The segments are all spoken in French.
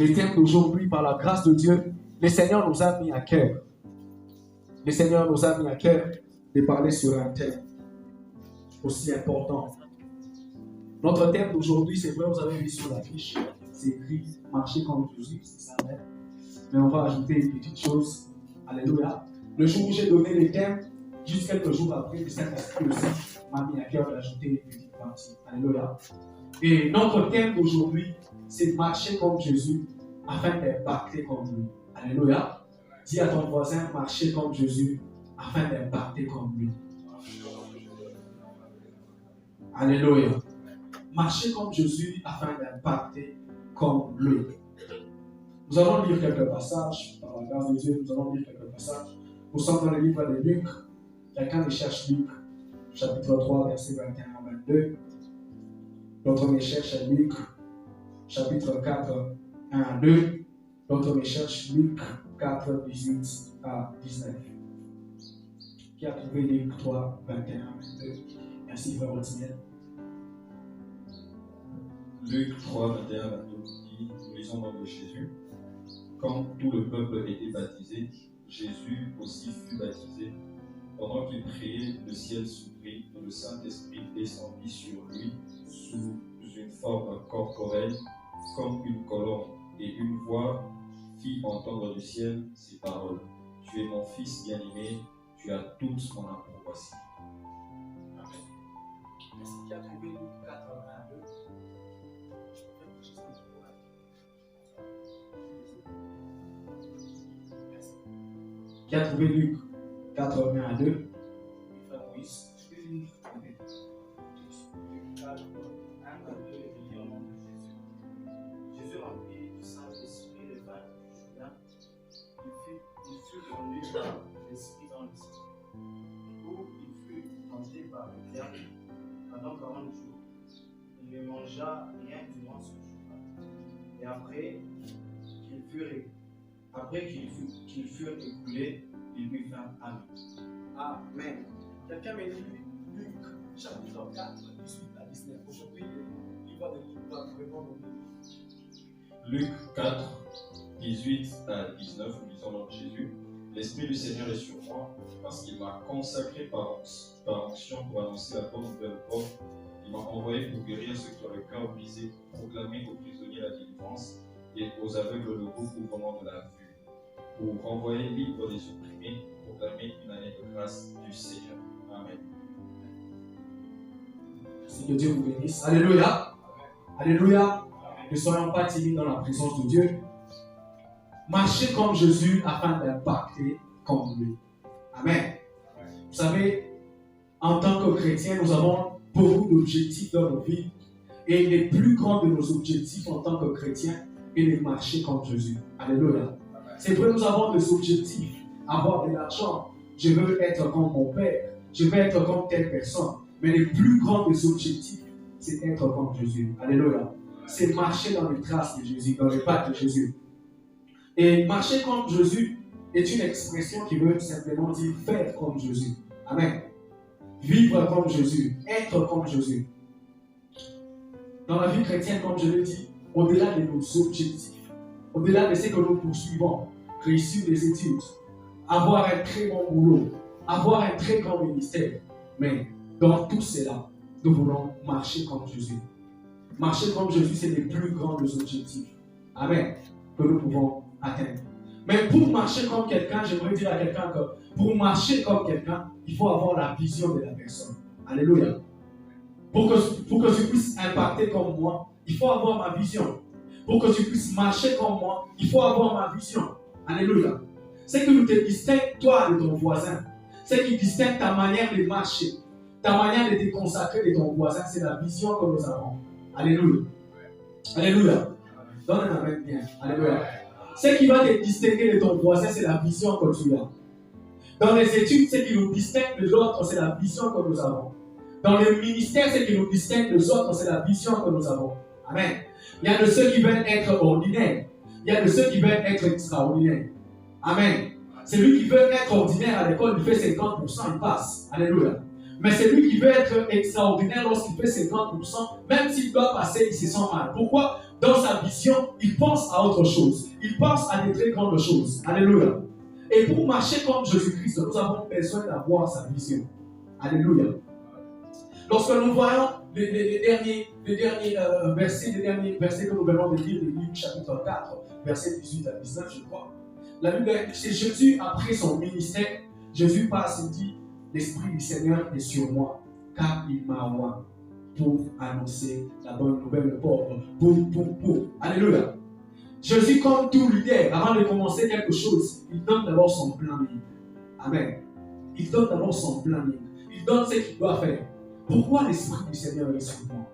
Le thème d'aujourd'hui, par la grâce de Dieu, le Seigneur nous a mis à cœur. Le Seigneur nous a mis à cœur de parler sur un thème aussi important. Notre thème d'aujourd'hui, c'est vrai, vous avez vu sur l'affiche, c'est écrit « Marcher comme Jésus », c'est ça même. Mais on va ajouter une petite chose. Alléluia. Le jour où j'ai donné le thème, juste quelques jours après, le Saint-Esprit aussi m'a mis à cœur d'ajouter une petite partie. Alléluia. Et notre thème d'aujourd'hui, c'est marcher comme Jésus afin d'impacter comme lui. Alléluia. Dis à ton voisin, marcher comme Jésus afin d'impacter comme lui. Alléluia. Marcher comme Jésus afin d'impacter comme lui. Nous allons lire quelques passages, par la grâce de Dieu, nous allons lire quelques passages. Nous sommes dans le livre de Luc. Quelqu'un qui cherche Luc, chapitre 3, versets 21 à 22. D'autres me cherchent Luc, chapitre 4, 1 à 2. D'autres me cherchent Luc 4, 18 à 19. Qui a trouvé Luc 3, 21 à 22? Merci, frère Otiel. Luc 3, 21 à 22 dit, nous lisons dans le Jésus. Quand tout le peuple était baptisé, Jésus aussi fut baptisé. Pendant qu'il priait, le ciel s'ouvrit et le Saint-Esprit descendit sur lui sous une forme corporelle, comme une colombe, et une voix fit entendre du ciel ces paroles. Tu es mon Fils bien-aimé, tu as toute mon approbation. Amen. Merci. Qui a trouvé Luc 4, 22? Qui a trouvé Luc 4, 1 à 2? Frère Moïse. Luc 4, 1 à 2, il y a au nom de Jésus. Jésus rempli du Saint-Esprit le vin du Jourdain, il fut conduit par l'Esprit dans le ciel, où il fut tenté par le diable pendant 40 jours. Il ne mangea rien durant ce jour-là. Et après qu'il fût écoulé, il lui vint Amen. Amen. Quelqu'un m'a dit Luc chapitre 4, 18 à 19. Aujourd'hui, il va vraiment donner. Luc 4, 18 à 19, nous lisons dans Jésus. L'Esprit du Seigneur est sur moi, parce qu'il m'a consacré par onction pour annoncer la bonne nouvelle aux pauvres. Il m'a envoyé pour guérir ceux qui ont le cœur brisé, proclamer aux prisonniers la délivrance et aux aveugles le recouvrement de la vue, pour renvoyer libre les opprimés, proclamer une année de grâce du Seigneur. Amen. Merci, que Dieu vous bénisse. Alléluia. Alléluia. Ne soyons pas timides dans la présence de Dieu. Marchez comme Jésus afin d'impacter comme lui. Amen. Vous savez, en tant que chrétiens, nous avons beaucoup d'objectifs dans nos vies. Et les plus grands de nos objectifs en tant que chrétiens est de marcher comme Jésus. Alléluia. C'est vrai, nous avons des objectifs. Avoir de l'argent. Je veux être comme mon père. Je veux être comme telle personne. Mais les plus grands des objectifs, c'est être comme Jésus. Alléluia. C'est marcher dans les traces de Jésus, dans les pas de Jésus. Et marcher comme Jésus est une expression qui veut simplement dire faire comme Jésus. Amen. Vivre comme Jésus, être comme Jésus. Dans la vie chrétienne, comme je l'ai dit, au-delà de nos objectifs, au-delà de ce que nous poursuivons, réussir des études, avoir un très bon boulot, avoir un très grand ministère, mais dans tout cela, nous voulons marcher comme Jésus. Marcher comme Jésus, c'est les plus grands des objectifs. Amen. Que nous pouvons atteindre. Mais pour marcher comme quelqu'un, j'aimerais dire à quelqu'un que pour marcher comme quelqu'un, il faut avoir la vision de la personne. Alléluia. Pour que tu puisses impacter comme moi, il faut avoir ma vision. Pour que tu puisses marcher comme moi, il faut avoir ma vision. Alléluia. Ce qui nous distingue, toi, de ton voisin, ce qui distingue ta manière de marcher, ta manière de te consacrer de ton voisin, c'est la vision que nous avons. Alléluia. Alléluia. Donne un amen bien. Alléluia. Ce qui va te distinguer de ton voisin, c'est la vision que tu as. Dans les études, ce qui nous distingue de l'autre, c'est la vision que nous avons. Dans le ministère, ce qui nous distingue des autres, c'est la vision que nous avons. Amen. Il y a de ceux qui veulent être ordinaires. Il y a de ceux qui veulent être extraordinaires. Amen. Celui qui veut être ordinaire à l'école, il fait 50%, il passe. Alléluia. Mais c'est lui qui veut être extraordinaire lorsqu'il fait 50%, même s'il doit passer, il se sent mal. Pourquoi? Dans sa vision, il pense à autre chose. Il pense à des très grandes choses. Alléluia. Et pour marcher comme Jésus-Christ, nous avons besoin d'avoir sa vision. Alléluia. Lorsque nous voyons les derniers versets que nous venons de lire, de Luc chapitre 4, versets 18 à 19, je crois. La Bible, c'est Jésus, après son ministère, Jésus passe et dit, l'Esprit du Seigneur est sur moi, car il m'a envoyé pour annoncer la bonne nouvelle aux pauvres. Pour. Alléluia. Jésus, comme tout leader, avant de commencer quelque chose, il donne d'abord son planning. Amen. Il donne d'abord son planning. Il donne ce qu'il doit faire. Pourquoi l'Esprit du Seigneur est sur moi?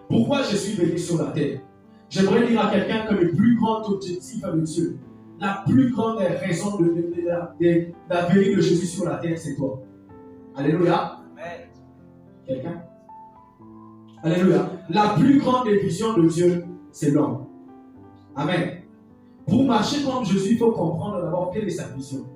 Pourquoi je suis venu sur la terre? J'aimerais dire à quelqu'un que le plus grand objectif de Dieu, la plus grande raison de la venue de Jésus sur la terre, c'est toi. Alléluia. Amen. Quelqu'un? Alléluia. La plus grande vision de Dieu, c'est l'homme. Amen. Pour marcher comme Jésus, il faut comprendre d'abord quelle est sa vision.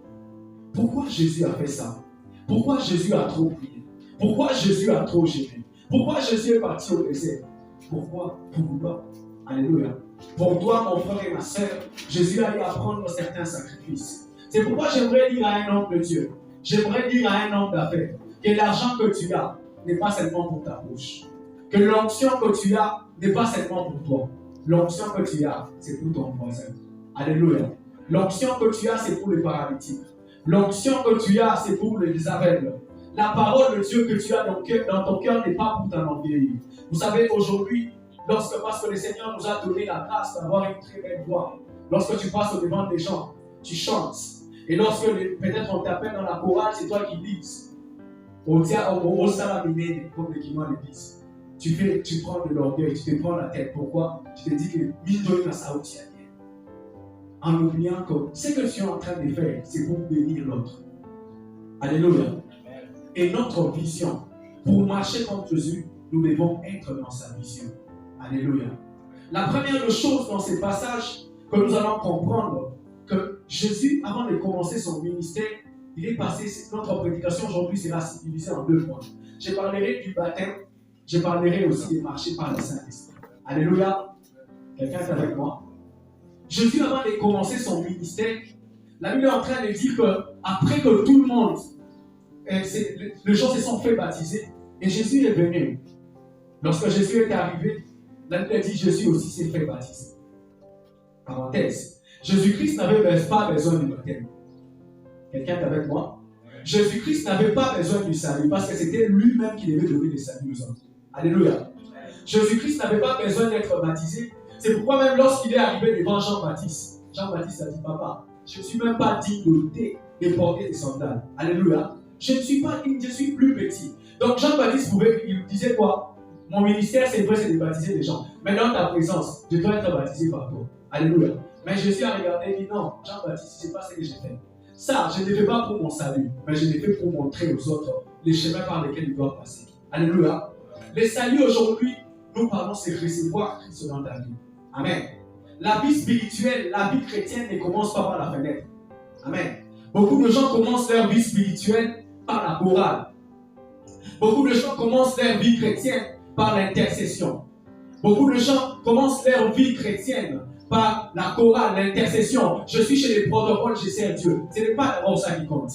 Pourquoi Jésus a fait ça? Pourquoi Jésus a trop prié? Pourquoi Jésus a trop gêné? Pourquoi Jésus est parti au désert? Pourquoi? Pour toi. Alléluia. Pour toi, mon frère et ma soeur, Jésus a dû apprendre certains sacrifices. C'est pourquoi j'aimerais dire à un homme de Dieu, j'aimerais dire à un homme d'affaires, que l'argent que tu as n'est pas seulement pour ta bouche. Que l'onction que tu as n'est pas seulement pour toi. L'onction que tu as, c'est pour ton voisin. Alléluia. L'onction que tu as, c'est pour les paralytiques. L'onction que tu as, c'est pour les aveugles. La parole de Dieu que tu as dans ton cœur n'est pas pour t'ennuyer. Vous savez, aujourd'hui, parce que le Seigneur nous a donné la grâce d'avoir une très belle voix, lorsque tu passes au devant des gens, tu chantes. Et lorsque peut-être on t'appelle dans la chorale, c'est toi qui dis. Au salamine, comme les Guinois le disent. Tu prends de l'orgueil, tu te prends la tête. Pourquoi? Tu te dis que mille na Saouti a bien. En oubliant que ce que tu es en train de faire, c'est pour bénir l'autre. Alléluia. Et notre vision, pour marcher comme Jésus, nous devons être dans sa vision. Alléluia. La première chose dans ces passages que nous allons comprendre, que Jésus, avant de commencer son ministère, il est passé, notre prédication aujourd'hui sera divisée en deux points. Je parlerai du baptême, je parlerai aussi des marchés par le Saint-Esprit. Alléluia. Quelqu'un est avec moi? Jésus, avant de commencer son ministère, la Bible est en train de dire qu'après que tout le monde, les gens se sont fait baptiser, et Jésus est venu. Lorsque Jésus est arrivé, la Bible dit Jésus aussi s'est fait baptiser. Parenthèse. Jésus-Christ n'avait pas besoin du baptême. Quelqu'un est avec moi? Jésus-Christ n'avait pas besoin du salut parce que c'était lui-même qui devait donner le salut aux autres. Alléluia. Jésus-Christ n'avait pas besoin d'être baptisé. C'est pourquoi même lorsqu'il est arrivé devant Jean-Baptiste, Jean-Baptiste a dit, papa, je ne suis même pas digne de porter des sandales. Alléluia. Je ne suis pas digne, je suis plus petit. Donc Jean-Baptiste il disait quoi? Mon ministère, c'est vrai, c'est de baptiser les gens. Mais dans ta présence, je dois être baptisé par toi. Alléluia. Mais Jésus a regardé et dit, non, Jean-Baptiste, ce n'est pas ce que j'ai fait. Ça, je ne le fais pas pour mon salut, mais je le fais pour montrer aux autres les chemins par lesquels ils doivent passer. Alléluia. Le salut aujourd'hui, nous parlons, c'est recevoir Christ dans ta vie. Amen. La vie spirituelle, la vie chrétienne ne commence pas par la fenêtre. Amen. Beaucoup de gens commencent leur vie spirituelle par la chorale. Beaucoup de gens commencent leur vie chrétienne par l'intercession. Beaucoup de gens commencent leur vie chrétienne par la chorale, l'intercession. Je suis chez les protocoles, je sers Dieu. Ce n'est pas d'abord ça qui compte.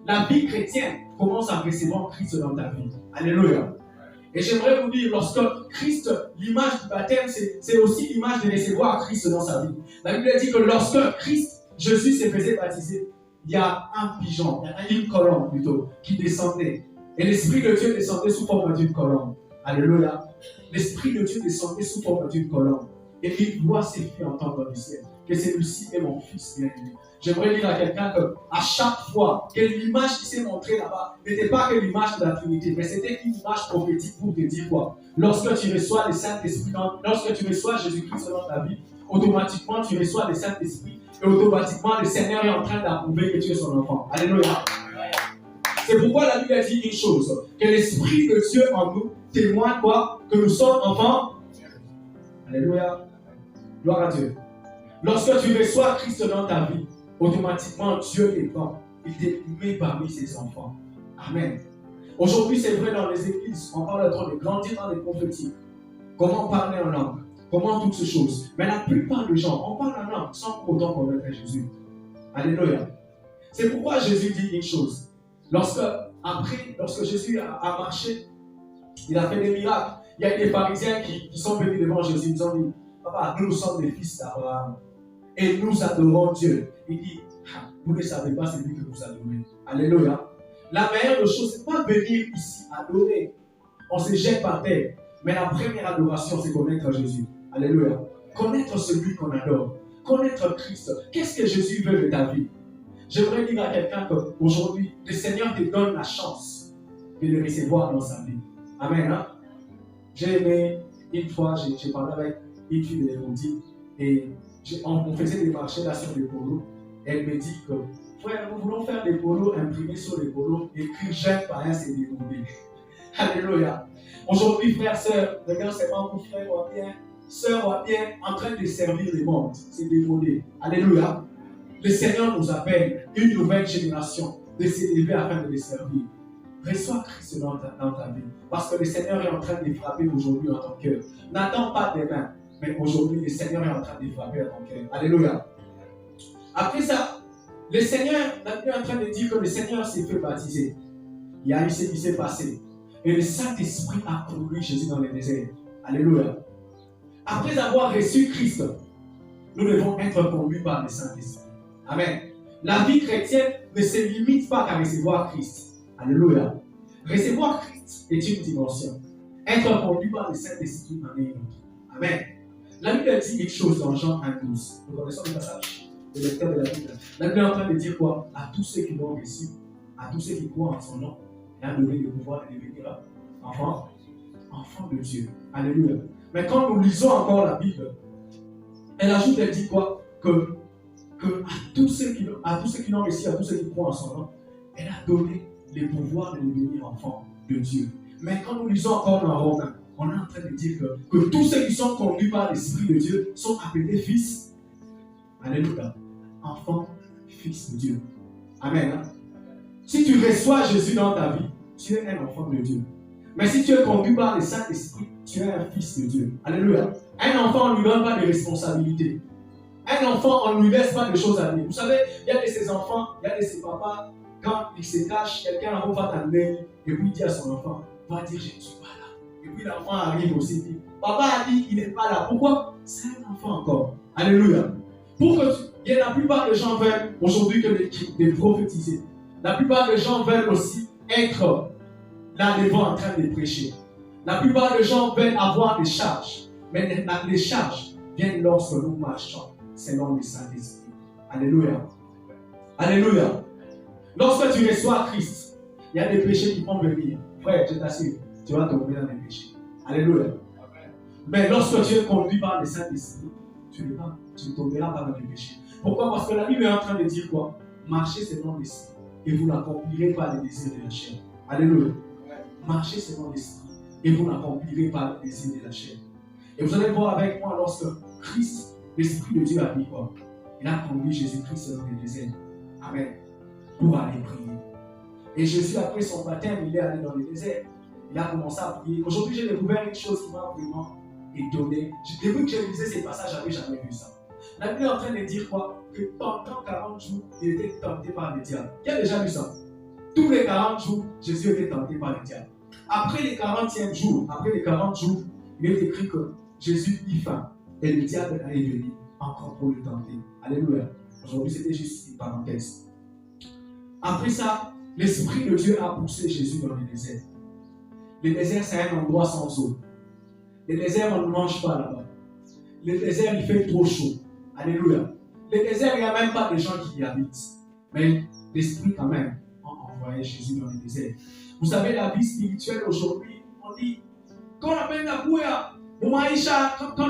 La vie chrétienne commence en recevant Christ dans ta vie. Alléluia. Et j'aimerais vous dire, lorsque Christ, l'image du baptême, c'est aussi l'image de recevoir Christ dans sa vie. La Bible dit que lorsque Christ, Jésus se faisait baptiser, il y a un pigeon, une colombe plutôt, qui descendait. Et l'Esprit de Dieu descendait sous forme d'une colombe. Alléluia. L'Esprit de Dieu descendait sous forme d'une colombe. Et il doit ses filles entendre du ciel que celui-ci est mon fils bien-aimé. J'aimerais dire à quelqu'un qu'à chaque fois que l'image qui s'est montrée là-bas n'était pas que l'image de la Trinité, mais c'était une image prophétique pour te dire quoi? Lorsque tu reçois le Saint-Esprit, lorsque tu reçois Jésus-Christ dans ta vie, automatiquement tu reçois le Saint-Esprit et automatiquement le Seigneur est en train d'approuver que tu es son enfant. Alléluia. C'est pourquoi la Bible dit une chose, que l'Esprit de Dieu en nous témoigne quoi? Que nous sommes enfants. Alléluia. Gloire à Dieu. Lorsque tu reçois Christ dans ta vie, automatiquement Dieu est bon. Il te met parmi ses enfants. Amen. Aujourd'hui, c'est vrai dans les églises, on parle de grandir dans les prophéties. Comment parler en langue, comment toutes ces choses. Mais la plupart des gens, on parle en langue sans pour autant connaître Jésus. Alléluia. C'est pourquoi Jésus dit une chose. Lorsque Jésus a marché, il a fait des miracles. Il y a des pharisiens qui sont venus devant Jésus. Ils ont dit, Papa, nous sommes des fils d'Abraham. Et nous adorons Dieu. Il dit, vous ne savez pas, c'est lui que vous adorez. Alléluia. La meilleure des choses, ce n'est pas venir ici adorer. On se jette par terre. Mais la première adoration, c'est connaître Jésus. Alléluia. Connaître celui qu'on adore. Connaître Christ. Qu'est-ce que Jésus veut de ta vie? J'aimerais dire à quelqu'un qu'aujourd'hui, le Seigneur te donne la chance de le recevoir dans sa vie. Amen. Hein? J'ai aimé, une fois, j'ai parlé avec une fille de l'Hérodie et on faisait des marchés là sur des polos. Elle me dit que, frère, nous voulons faire des polos, imprimer sur les polos, écrire j'aime pas un, c'est déroulé. Alléluia. Aujourd'hui, frère, sœur, regarde, c'est pas mon frère ou bien, sœur ou bien, en train de servir le monde. C'est déroulé. Alléluia. Le Seigneur nous appelle une nouvelle génération de s'élever afin de le servir. Reçois Christ dans ta vie. Parce que le Seigneur est en train de frapper aujourd'hui dans ton cœur. N'attends pas demain, mais aujourd'hui, le Seigneur est en train de frapper dans ton cœur. Alléluia. Après ça, le Seigneur, la Bible est en train de dire que le Seigneur s'est fait baptiser. Il y a eu ce qui s'est passé. Et le Saint-Esprit a conduit Jésus dans le désert. Alléluia. Après avoir reçu Christ, nous devons être conduits par le Saint-Esprit. Amen. La vie chrétienne ne se limite pas qu'à recevoir Christ. Alléluia. Recevoir Christ est une dimension. Être conduit par le Saint-Esprit en est une autre. Amen. La Bible dit une chose dans Jean 1,12. Nous connaissons le passage, le lecteur de la Bible. La Bible est en train de dire quoi? À tous ceux qui l'ont reçu, à tous ceux qui croient en son nom, il a donné le pouvoir de devenir enfant de Dieu. Alléluia. Mais quand nous lisons encore la Bible, elle ajoute, elle dit quoi? Que à tous ceux qui l'ont reçu, à tous ceux qui croient en son nom, elle a donné le pouvoir de devenir enfant de Dieu. Mais quand nous lisons encore dans Romains, on est en train de dire que tous ceux qui sont conduits par l'Esprit de Dieu sont appelés fils. Alléluia. Enfants, fils de Dieu. Amen. Hein? Si tu reçois Jésus dans ta vie, tu es un enfant de Dieu. Mais si tu es conduit par le Saint-Esprit, tu es un fils de Dieu. Alléluia. Un enfant, on ne lui donne pas de responsabilités. Un enfant, on ne lui laisse pas de choses à dire. Vous savez, il y a de ces enfants, il y a de ces papas, quand il se cache, quelqu'un en va t'amener et puis il dit à son enfant, va dire je ne suis pas là. Et puis l'enfant arrive aussi et dit, papa a dit qu'il n'est pas là. Pourquoi? C'est un enfant encore. Alléluia. La plupart des gens veulent aujourd'hui que de prophétiser. La plupart des gens veulent aussi être là devant en train de prêcher. La plupart des gens veulent avoir des charges. Mais les charges viennent lorsque nous marchons selon le Saint-Esprit. Alléluia. Alléluia. Lorsque tu reçois Christ, il y a des péchés qui vont venir. Frère, je t'assure, tu vas tomber dans les péchés. Alléluia. Mais lorsque tu es conduit par le Saint-Esprit, tu ne tomberas pas dans les péchés. Pourquoi? Parce que la Bible est en train de dire quoi? Marchez selon l'Esprit et vous n'accomplirez pas les désirs de la chair. Alléluia. Marchez selon l'Esprit et vous n'accomplirez pas les désirs de la chair. Et vous allez voir avec moi lorsque Christ, l'Esprit de Dieu a dit quoi? Il a conduit Jésus-Christ dans le désert. Amen. Pour aller prier. Et Jésus, après son baptême, il est allé dans le désert. Il a commencé à prier. Aujourd'hui, j'ai découvert une chose qui m'a vraiment étonné. Depuis que j'ai lisé ces passages, je n'avais jamais vu ça. La Bible est en train de dire quoi? Que pendant 40 jours, il était tenté par le diable. Qui a déjà vu ça? Tous les 40 jours, Jésus était tenté par le diable. Après les 40e jours, il est écrit que Jésus eut faim et le diable est venu encore pour le tenter. Alléluia. Aujourd'hui, c'était juste une parenthèse. Après ça, l'Esprit de Dieu a poussé Jésus dans le désert. Le désert, c'est un endroit sans eau. Le désert, on ne mange pas là-bas. Le désert, il fait trop chaud. Alléluia. Le désert, il n'y a même pas de gens qui y habitent. Mais l'Esprit, quand même, a envoyé Jésus dans le désert. Vous savez, la vie spirituelle aujourd'hui, on dit, quand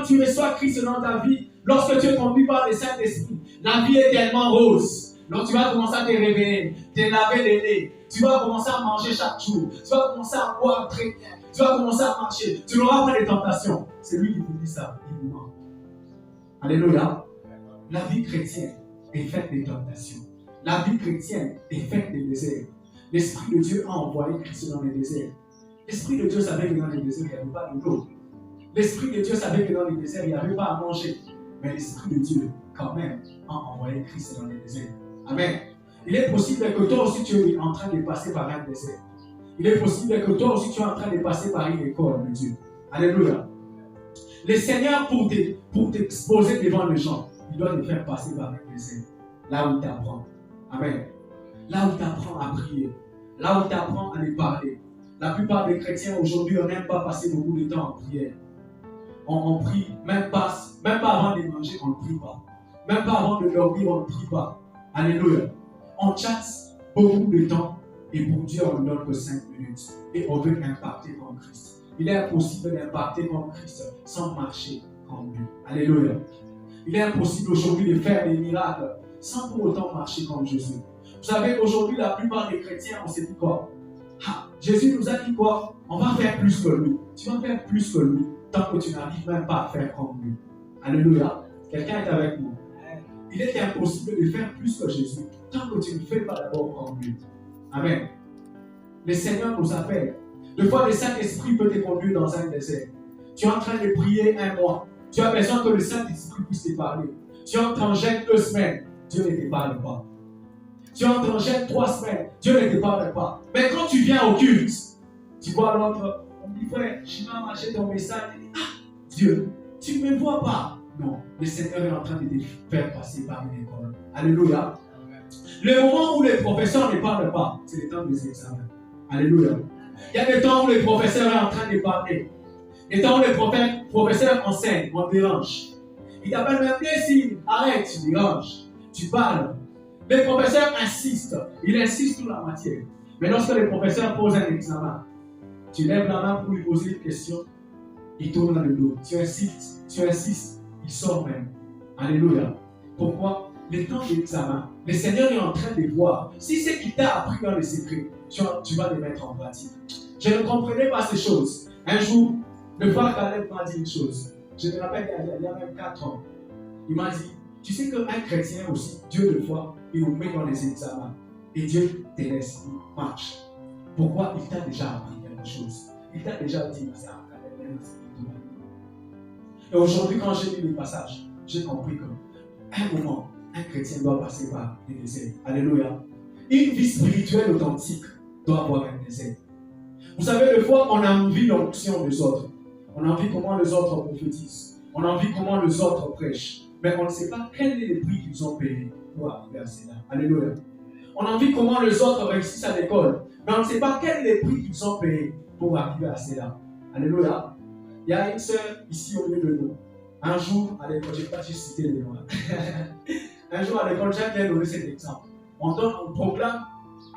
tu reçois Christ dans ta vie, lorsque tu es conduit par le Saint-Esprit, la vie est tellement rose. Donc tu vas commencer à te réveiller, te laver les nez, tu vas commencer à manger chaque jour, tu vas commencer à boire très bien, tu vas commencer à marcher, tu n'auras pas de tentation. C'est lui qui vous dit ça, il vous ment. Alléluia. La vie chrétienne est faite de tentations. La vie chrétienne est faite de désert. l'Esprit de Dieu a envoyé Christ dans le désert. L'Esprit de Dieu savait que dans le désert, il n'y avait pas de l'eau. L'Esprit de Dieu savait que dans le désert, il n'y avait pas à manger. Mais l'Esprit de Dieu, quand même, a envoyé Christ dans le désert. Amen. Il est possible que toi aussi tu es en train de passer par un désert. Il est possible que toi aussi tu es en train de passer par une école de Dieu. Alléluia. Le Seigneur, pour t'exposer devant les gens, il doit te faire passer par un désert. Là où il t'apprend. Amen. Là où il t'apprend à prier. Là où il t'apprend à lui parler. La plupart des chrétiens aujourd'hui n'aiment pas passer beaucoup de temps en prière. On prie, même pas avant de manger, on ne prie pas. Même pas avant de dormir, on ne prie pas. Alléluia. On chatte beaucoup de temps et pour Dieu, on ne donne que 5 minutes. Et on veut impacter comme Christ. Il est impossible d'impacter comme Christ sans marcher comme lui. Alléluia. Il est impossible aujourd'hui de faire des miracles sans pour autant marcher comme Jésus. Vous savez qu'aujourd'hui, la plupart des chrétiens, on s'est dit quoi? Jésus nous a dit quoi? On va faire plus que lui. Tu vas faire plus que lui tant que tu n'arrives même pas à faire comme lui. Alléluia. Quelqu'un est avec nous. Il est impossible de faire plus que Jésus tant que tu ne fais pas d'abord comme lui. Amen. Le Seigneur nous appelle. Des fois, le Saint-Esprit peut te conduire dans un désert. Tu es en train de prier un mois. Tu as besoin que le Saint-Esprit puisse te parler. Tu es en train de jeûner 2 semaines. Dieu ne te parle pas. Tu es en train de jeûner 3 semaines. Dieu ne te parle pas. Mais quand tu viens au culte, tu vois l'autre. On me dit, frère, je vais marcher ton message. Il dit, Dieu, tu ne me vois pas. Non, le Seigneur est en train de te faire passer par une école. Alléluia. Le moment où les professeurs ne parlent pas, c'est le temps des examens. Alléluia. Il y a des temps où les professeurs sont en train de parler. Des temps où les professeurs enseignent, on dérange. Ils t'appellent même des signes. Arrête, tu déranges. Tu parles. Les professeurs insistent. Ils insistent sur la matière. Mais lorsque les professeurs posent un examen, tu lèves la main pour lui poser une question, il tourne dans le dos. Tu insistes, il sort même. Alléluia. Pourquoi? Le temps de l'examen, le Seigneur est en train de voir. Si c'est qu'il t'a appris dans les secrets, tu vas les mettre en pratique. Je ne comprenais pas ces choses. Un jour, le frère Caleb m'a dit une chose. Je me rappelle, il y a même 4 ans. Il m'a dit, tu sais qu'un chrétien aussi, Dieu le voit, il nous met dans les examens. Et Dieu te laisse, il marche. Pourquoi? Il t'a déjà appris quelque chose. Il t'a déjà dit, ça. Et aujourd'hui, quand j'ai lu les passages, j'ai compris qu'à un moment, un chrétien doit passer par les déserts. Alléluia. Une vie spirituelle authentique doit avoir un désert. Vous savez, des fois, on a envie l'onction des autres. On a envie comment les autres prophétisent. On a envie comment les autres prêchent. Mais on ne sait pas quel est le prix qu'ils ont payé pour arriver à cela. Alléluia. On a envie comment les autres réussissent à l'école. Mais on ne sait pas quel est le prix qu'ils ont payé pour arriver à cela. Alléluia. Il y a une sœur ici au milieu de nous. Un jour, à l'école, je ne vais pas juste citer les noms. Un jour à l'école, j'aime bien donner cet exemple. On proclame,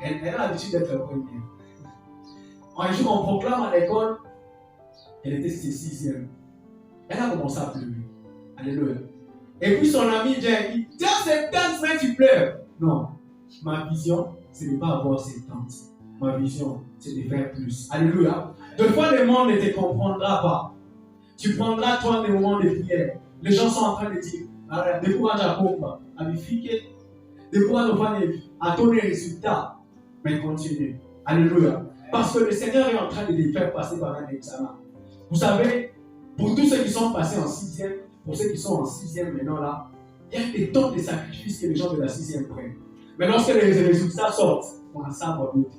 elle a l'habitude d'être première. Un jour, on proclame à l'école, elle était 6e. Elle a commencé à pleurer. Alléluia. Et puis son ami vient et dit, tiens, cette tante, mais tu pleures. Non, ma vision, c'est de ne pas avoir cette tante. Ma vision, c'est de faire plus. Alléluia. Deux fois, le monde ne te comprendra pas. Tu prendras, toi, des moments de prière. Les gens sont en train de dire, décourage à Pomba, à Bifique, décourage à ton résultat. Mais continue. Alléluia. Parce que le Seigneur est en train de les faire passer par un examen. Vous savez, pour tous ceux qui sont passés en 6e, pour ceux qui sont en 6e maintenant là, il y a des temps de sacrifices que les gens de la 6e prennent. Mais lorsque les résultats sortent, on a ça pour d'autres.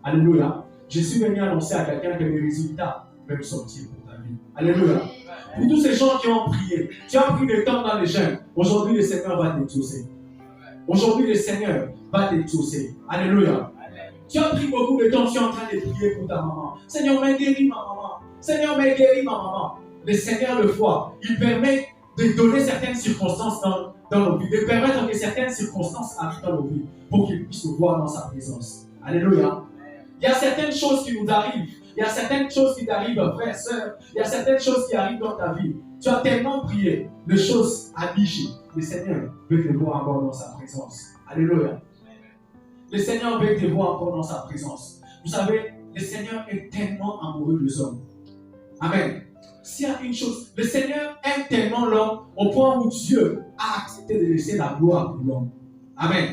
Alléluia. Je suis venu annoncer à quelqu'un que les résultats peuvent sortir pour ta vie. Alléluia. Pour tous ces gens qui ont prié, tu as pris le temps dans les jeûnes, aujourd'hui le Seigneur va t'exaucer. Aujourd'hui le Seigneur va t'exaucer. Alléluia. Tu as pris beaucoup de temps, tu es en train de prier pour ta maman. Seigneur, m'a guéri ma maman. Seigneur, m'a guéri ma maman. Le Seigneur le voit. Il permet de donner certaines circonstances dans nos vies, de permettre que certaines circonstances arrivent dans nos vies pour qu'il puisse nous voir dans sa présence. Alléluia. Il y a certaines choses qui nous arrivent. Il y a certaines choses qui t'arrivent, frère, sœur. Il y a certaines choses qui arrivent dans ta vie. Tu as tellement prié, les choses aligées. Le Seigneur veut te voir encore dans sa présence. Alléluia. Le Seigneur veut te voir encore dans sa présence. Vous savez, le Seigneur est tellement amoureux des hommes. Amen. S'il y a une chose, le Seigneur aime tellement l'homme au point où Dieu a accepté de laisser la gloire pour l'homme. Amen.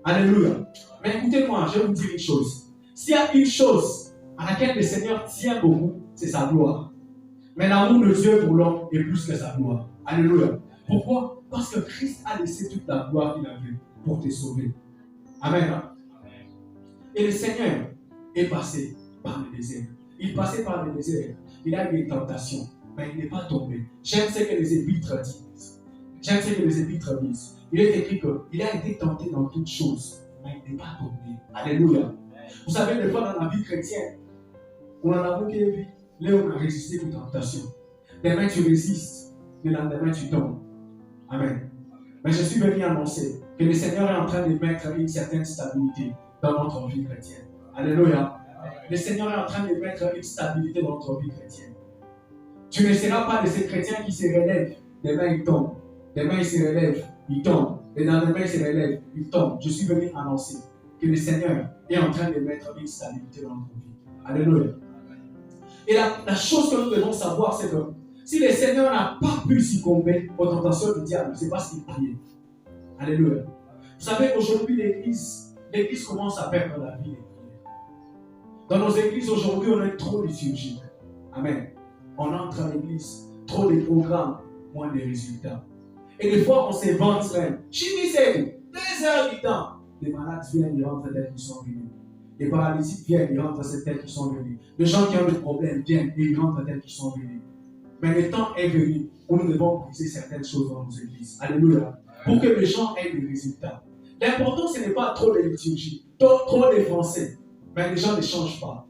Alléluia. Mais écoutez-moi, je vais vous dire une chose. S'il y a une chose à laquelle le Seigneur tient beaucoup, c'est sa gloire. Mais l'amour de Dieu pour l'homme est plus que sa gloire. Alléluia. Pourquoi? Parce que Christ a laissé toute la gloire qu'il avait pour te sauver. Amen. Et le Seigneur est passé par le désert. Il passait par le désert. Il a eu des tentations, mais il n'est pas tombé. J'aime ce que les épîtres disent. Il est écrit qu'il a été tenté dans toutes choses, mais il n'est pas tombé. Alléluia. Vous savez, des fois dans la vie chrétienne, on en a beaucoup vu. Là, on a résisté aux tentations. Demain, tu résistes. Le lendemain, tu tombes. Amen. Mais je suis venu annoncer que le Seigneur est en train de mettre une certaine stabilité dans notre vie chrétienne. Alléluia. Le Seigneur est en train de mettre une stabilité dans notre vie chrétienne. Tu ne seras pas de ces chrétiens qui se relèvent. Demain, ils tombent. Demain, ils se relèvent. Ils tombent. Le lendemain, ils se relèvent. Ils tombent. Je suis venu annoncer que le Seigneur est en train de mettre une stabilité dans notre vie. Alléluia. Et la chose que nous devons savoir, c'est que si le Seigneur n'a pas pu succomber aux tentations du diable, c'est parce qu'il priait. Alléluia. Vous savez, aujourd'hui, l'Église commence à perdre la vie des prières. Dans nos églises, aujourd'hui, on est trop liturgique. Amen. On entre à l'église, trop de programmes, moins de résultats. Et des fois, on se vante même. Chimisez, 2 heures du temps. Les malades viennent, ils rentrent tels qu'ils sont venus. Les paralytiques viennent, ils rentrent tels qu'ils sont venus. Les gens qui ont des problèmes viennent et ils rentrent tels qu'ils sont venus. Mais le temps est venu où nous devons briser certaines choses dans nos églises. Alléluia. Pour que les gens aient des résultats. L'important, ce n'est pas trop de liturgie, trop de français. Mais les gens ne changent pas.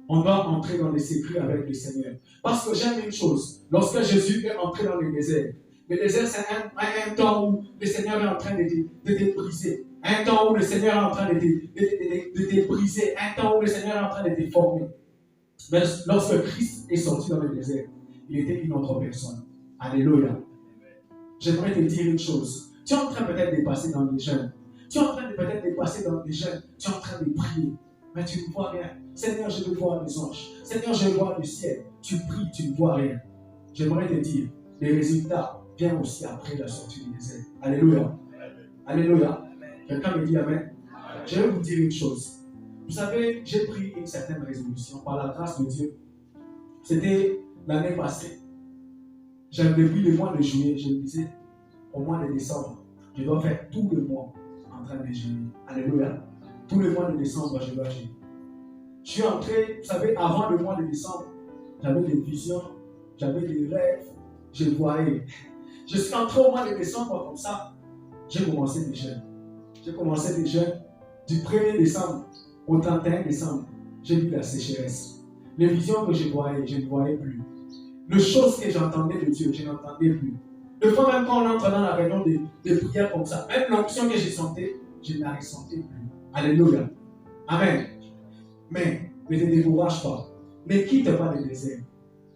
On doit entrer dans les secrets avec le Seigneur. Parce que j'aime une chose. Lorsque Jésus est entré dans le désert c'est un temps où le Seigneur est en train de te briser. Un temps où le Seigneur est en train de te briser. Un temps où le Seigneur est en train de te former. Mais lorsque Christ est sorti dans le désert, il était une autre personne. Alléluia. J'aimerais te dire une chose. Tu es en train peut-être de passer dans les jeûnes. Tu es en train de peut-être de passer dans les jeûnes. Tu es en train de prier. Mais tu ne vois rien. Seigneur, je veux voir les anges. Seigneur, je veux voir le ciel. Tu pries, tu ne vois rien. J'aimerais te dire, les résultats viennent aussi après la sortie du désert. Alléluia. Alléluia. Quelqu'un me dit Amen. Je vais vous dire une chose. Vous savez, j'ai pris une certaine résolution par la grâce de Dieu. C'était l'année passée. Depuis le mois de juillet, je me disais, au mois de décembre, je dois faire tout le mois en train de jeûner. Alléluia. Tout le mois de décembre, je dois jeûner. Je suis entré, vous savez, avant le mois de décembre, j'avais des visions, j'avais des rêves, je voyais. Je suis entré au mois de décembre comme ça, j'ai commencé des jeûnes. J'ai commencé des jeûnes du 1er décembre au 31 décembre. J'ai vu la sécheresse. Les visions que je voyais, je ne voyais plus. Les choses que j'entendais de Dieu, je n'entendais plus. Des fois, même quand on entre dans la réunion de prière comme ça, même l'onction que j'ai sentais, je ne la ressentais plus. Alléluia. Amen. Mais ne te décourage pas. Ne quitte pas le désert.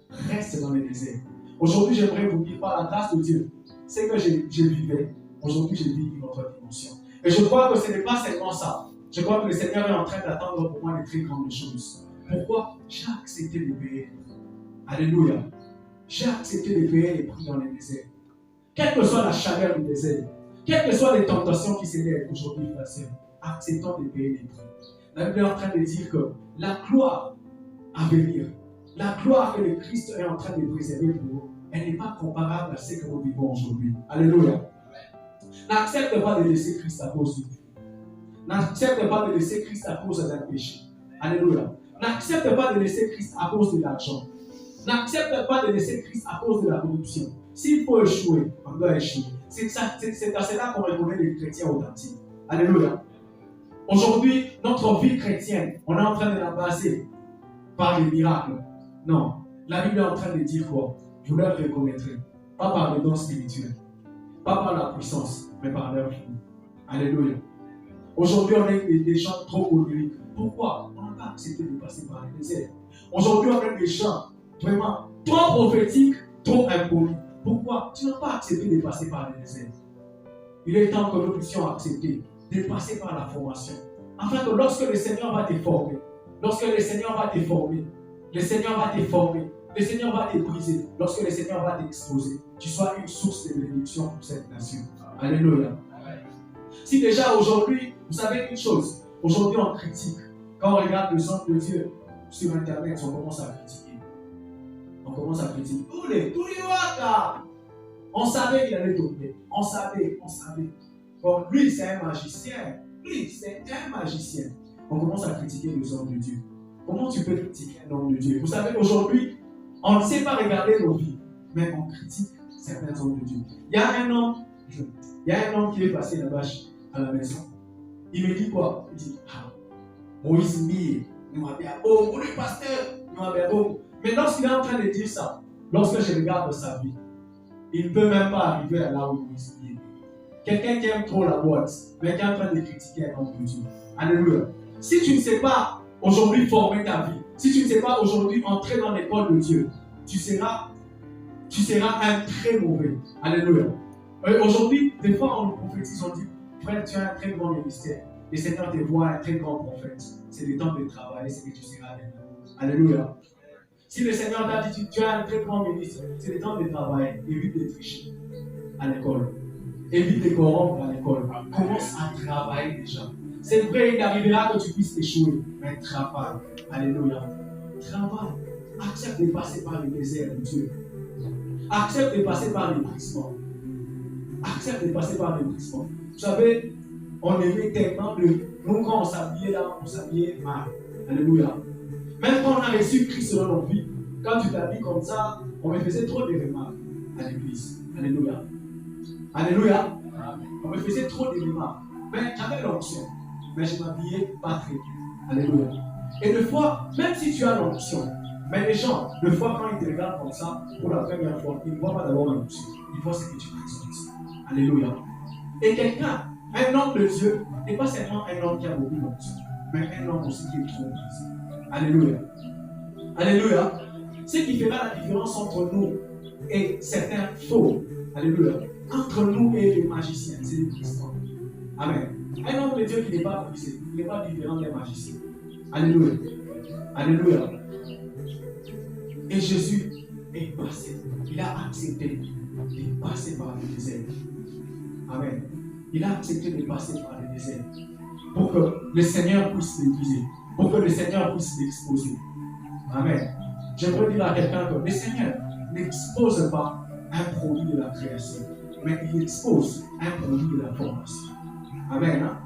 Reste dans le désert. Aujourd'hui, j'aimerais vous dire, par la grâce de Dieu, ce que je vivais, aujourd'hui, je vis une autre dimension. Et je crois que ce n'est pas seulement ça. Je crois que le Seigneur est en train d'attendre pour moi de très grandes choses. Pourquoi? J'ai accepté de payer. Alléluia. J'ai accepté de payer les prix dans le désert. Quelle que soit la chaleur du désert, quelles que soient les tentations qui s'élèvent aujourd'hui, frères et sœurs, acceptons de payer les prix. La Bible est en train de dire que la gloire à venir, la gloire que le Christ est en train de préserver pour nous, elle n'est pas comparable à ce que nous vivons aujourd'hui. Alléluia. N'accepte pas de laisser Christ à cause du péché. N'accepte pas de laisser Christ à cause d'un péché. Alléluia. N'accepte pas de laisser Christ à cause de l'argent. N'accepte pas de laisser Christ à cause de la corruption. S'il faut échouer, on doit échouer. C'est à cela qu'on reconnaît les chrétiens authentiques. Alléluia. Aujourd'hui, notre vie chrétienne, on est en train de la baser par les miracles. Non. La Bible est en train de dire quoi? Vous leur reconnaîtrez. Pas par les dons spirituels. Pas par la puissance, mais par leur vie. Alléluia. Aujourd'hui, on est des gens trop oniriques. Pourquoi? On n'a pas accepté de passer par les déserts. Aujourd'hui, on est des gens vraiment trop prophétiques, trop impolis. Pourquoi? Tu n'as pas accepté de passer par les déserts. Il est temps que nous puissions accepter de passer par la formation. Afin que lorsque le Seigneur va te former, lorsque le Seigneur va te former, le Seigneur va te former, le Seigneur va te briser, lorsque le Seigneur va t'exposer, tu sois une source de bénédiction pour cette nation. Alléluia. Si déjà aujourd'hui, vous savez une chose, aujourd'hui on critique. Quand on regarde le sang de Dieu sur Internet, on commence à critiquer. On commence à critiquer. Tous les waka. On savait qu'il allait tomber. On savait. Bon, lui, c'est un magicien. On commence à critiquer les hommes de Dieu. Comment tu peux critiquer un homme de Dieu? Vous savez, aujourd'hui, on ne sait pas regarder nos vies, mais on critique certains hommes de Dieu. Il y a un homme qui est passé là-bas à la maison. Il me dit quoi? Il dit, Moïse Mie, nous m'avons bien beau, le pasteur, nous m'avons bien beau. Mais lorsqu'il est en train de dire ça, lorsque je regarde sa vie, il ne peut même pas arriver à là où Moïse Mie. Quelqu'un qui aime trop la boîte, mais qui est en train de critiquer un homme de Dieu. Alléluia. Si tu ne sais pas aujourd'hui former ta vie, si tu ne sais pas aujourd'hui entrer dans l'école de Dieu, tu seras un très mauvais. Alléluia. Aujourd'hui, des fois, on nous prophétise, on dit, frère, tu as un très grand ministère. Le Seigneur te voit un très grand prophète. C'est le temps de travailler, c'est que tu seras un. Alléluia. Si le Seigneur t'a dit, tu as un très grand ministère, c'est le temps de travailler. Évite de tricher à l'école. Évite de corrompre à l'école. Commence à travailler déjà. C'est vrai, il arrivera que tu puisses échouer, mais travaille. Alléluia. Travaille. Accepte de passer par le désert de Dieu. Accepte de passer par l'éblouissement. Vous savez, on aimait tellement nous quand on s'habillait là, on s'habillait mal. Alléluia. Même quand on a reçu Christ dans nos vies, quand tu t'habilles comme ça, on me faisait trop de remarques à l'église. Alléluia. Alléluia. On me faisait trop de remarques. Mais j'avais l'onction. Mais je ne m'habillais pas très bien. Alléluia. Et des fois, même si tu as l'onction, mais les gens, des fois, quand ils te regardent comme ça, pour la première fois, ils ne voient pas d'abord l'onction. Ils voient ce que tu présentes. Alléluia. Et quelqu'un, un homme de Dieu, n'est pas seulement un homme qui a beaucoup d'onction, mais un homme aussi qui est trop brisé. Alléluia. Alléluia. Ce qui fera la différence entre nous et certains faux. Alléluia. Entre nous et les magiciens, c'est les Christians. Amen. Un homme de Dieu qui n'est pas brisé, il n'est pas différent des magiciens. Alléluia. Alléluia. Et Jésus est passé. Il a accepté de passer par le désert. Amen. Il a accepté de passer par le désert pour que le Seigneur puisse l'utiliser, pour que le Seigneur puisse l'exposer. Amen. J'aimerais dire à quelqu'un que le Seigneur n'expose pas un produit de la création, mais il expose un produit de la formation. Amen. Hein?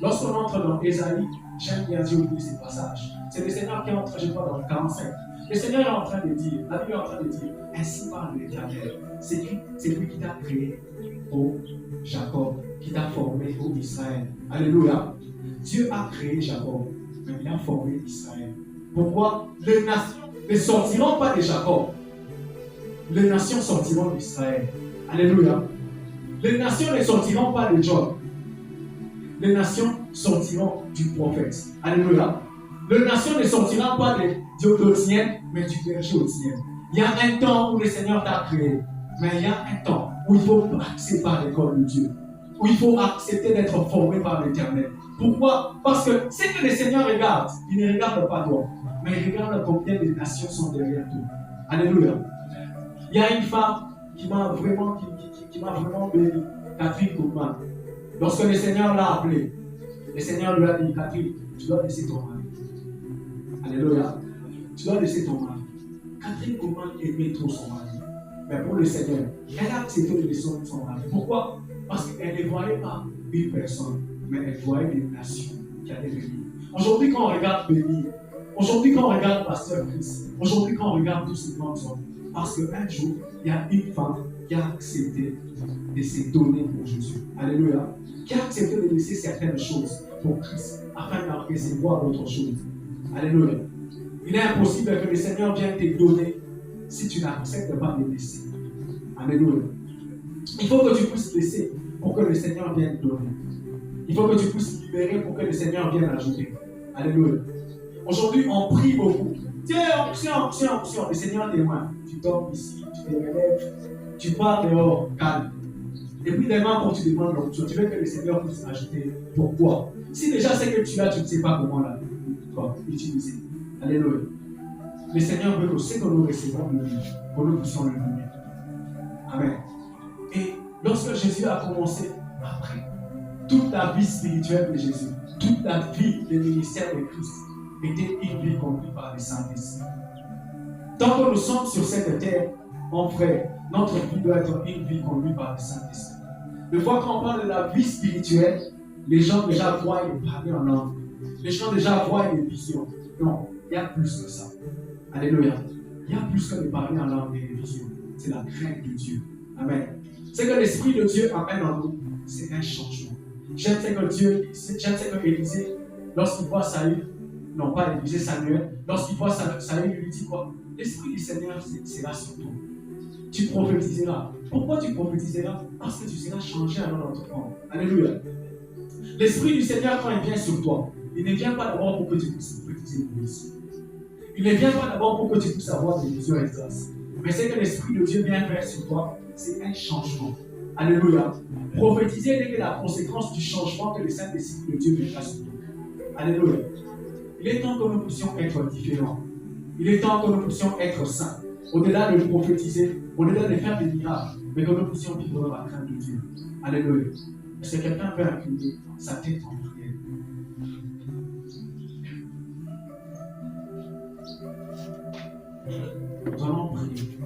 Lorsqu'on entre dans Ésaïe, j'aime bien dire ces passages. C'est le Seigneur qui entre, je crois, dans le 45. Le Seigneur est en train de dire, la Bible est en train de dire, ainsi parle l'Éternel. C'est lui qui t'a créé, ô Jacob, qui t'a formé, ô Israël. Alléluia. Dieu a créé Jacob, mais il a formé Israël. Pourquoi? Les nations ne sortiront pas de Jacob. Les nations sortiront d'Israël. Alléluia. Les nations ne sortiront pas de Job. Les nations sortiront du prophète. Alléluia. Les nations ne sortiront pas de Diodotien, mais du berger Otien. Il y a un temps où le Seigneur t'a créé, mais il y a un temps où il faut passer par l'école de Dieu, où il faut accepter d'être formé par l'Éternel. Pourquoi? Parce que ce que le Seigneur regarde, il ne regarde pas toi, mais il regarde combien de nations sont derrière toi. Alléluia. Il y a une femme qui m'a vraiment béni, Catherine Koopman. Lorsque le Seigneur l'a appelée, le Seigneur lui a dit, Catherine, tu dois laisser ton mari. Alléluia. Tu dois laisser ton mari. Catherine Koopman aimait trop son mari. Mais pour le Seigneur, elle a accepté de laisser son mari. Pourquoi? Parce qu'elle ne voyait pas une personne, mais elle voyait des nations qui allaient venir. Aujourd'hui, quand on regarde Béni, aujourd'hui, quand on regarde Pasteur Christ, aujourd'hui, quand on regarde tous ces grands hommes, parce qu'un jour, il y a une femme qui a accepté de se donner pour Jésus. Alléluia. Qui a accepté de laisser certaines choses pour Christ afin de recevoir d'autres choses. Alléluia. Il est impossible que le Seigneur vienne te donner si tu n'acceptes pas de laisser. Alléluia. Il faut que tu puisses laisser pour que le Seigneur vienne donner. Il faut que tu puisses libérer pour que le Seigneur vienne ajouter. Alléluia. Aujourd'hui, on prie beaucoup. Tiens, onction. Le Seigneur témoigne. Tu dors ici, tu te relèves, tu pars dehors, calme. Et puis demain, quand tu demandes l'onction, tu veux que le Seigneur puisse ajouter. Pourquoi? Si déjà c'est que tu as, tu ne sais pas comment l'utiliser. Alléluia. Le Seigneur veut que ce que nous recevons de lui, que nous puissions le donner. Amen. Et lorsque Jésus a commencé à prier, toute la vie spirituelle de Jésus, toute la vie du ministère de Christ était une vie conduite par le Saint-Esprit. Tant que nous sommes sur cette terre, mon frère, notre vie doit être une vie conduite par le Saint-Esprit. Une fois qu'on parle de la vie spirituelle, les gens déjà voient et parler en langue. Les gens déjà voient des visions. Non, il y a plus que ça. Alléluia. Il y a plus que de parler en langue et des visions. C'est la crainte de Dieu. Amen. C'est que l'Esprit de Dieu amène en nous, c'est un changement. J'aime ce que Élisée, lorsqu'il voit Saül, non pas Élisée, Samuel, lorsqu'il voit Saül, il lui dit quoi? L'Esprit du Seigneur sera sur toi. Tu prophétiseras. Pourquoi tu prophétiseras? Parce que tu seras changé à notre forme. Alléluia. L'Esprit du Seigneur, quand il vient sur toi, il ne vient pas d'abord pour que tu puisses prophétiser une mission. Il ne vient pas d'abord pour que tu puisses avoir des visions et des grâces. Mais c'est que l'Esprit de Dieu vient faire sur toi, c'est un changement. Alléluia. Prophétiser n'est que la conséquence du changement que le Saint-Esprit de Dieu vient sur toi. Alléluia. Il est temps que nous puissions être différents. Il est temps que nous puissions être saints. Au-delà de prophétiser, au-delà de faire des miracles, mais que nous puissions vivre dans la crainte de Dieu. Alléluia. Est-ce que quelqu'un peut incliner sa tête en prière? Nous allons prier.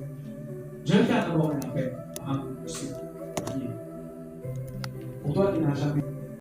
Je vais faire d'abord un appel à un monsieur. Prier. Pour toi qui n'as jamais